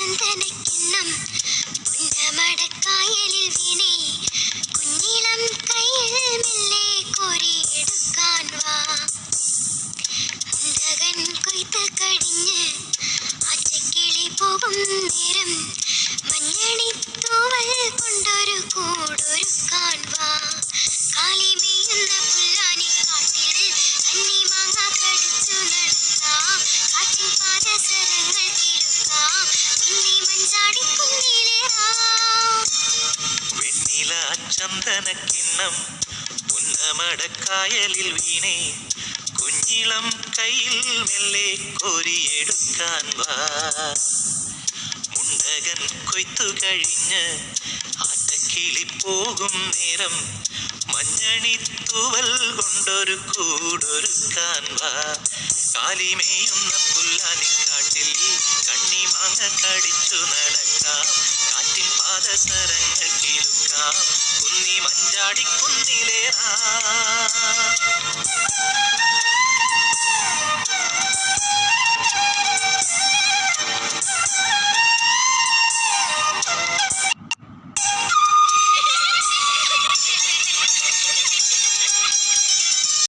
ചന്ദനക്കിണ്ണം പുന്നമടക്കായലിൽ വീണേ കുഞ്ഞിളം കയ്യിൽ മെല്ലെ കോരിയെടുക്കാൻ വാ. മുണ്ടകൻ കൊയ്ത്ത് കഴിഞ്ഞ് ആറ്റക്കിളി പോകും നേരം മഞ്ഞണിത്തൂവൽ കൊണ്ടൊരു കൂടൊരുക്കാൻ വാ. കാലിമേയുന്ന പുല്ലാനിക്കാട്ടിൽ കന്നിമാങ്ങ കടിച്ചു നടക്കാം. കാറ്റിൻ പാദസരങ്ങൾ കിലുക്കാം. കുന്നി മഞ്ചാടി കുന്നിലേറാം. വെണ്ണില ചന്ദനക്കിണ്ണം പുന്നമടക്കായലിൽ വീണേ കുഞ്ഞിളം കയ്യിൽ മെല്ലെ കോരിയെടുക്കാൻ വാ. മുണ്ടകൻ കൊയ്ത്തു കഴിഞ്ഞ് ആറ്റക്കിളി പോകും നേരം മഞ്ഞണിത്തൂവൽ കൊണ്ടൊരു കൂടൊരുക്കാൻ വാ. കാലിമേയുന്ന പുല്ലാനിക്കാട്ടിൽ കണ്ണിമാങ്ങ കടിച്ചു നടക്കാം. കാറ്റിൻ പാദസരങ്ങൾ കിലുക്കാം. കുന്നി മഞ്ചാടി കുന്നിലേറാം.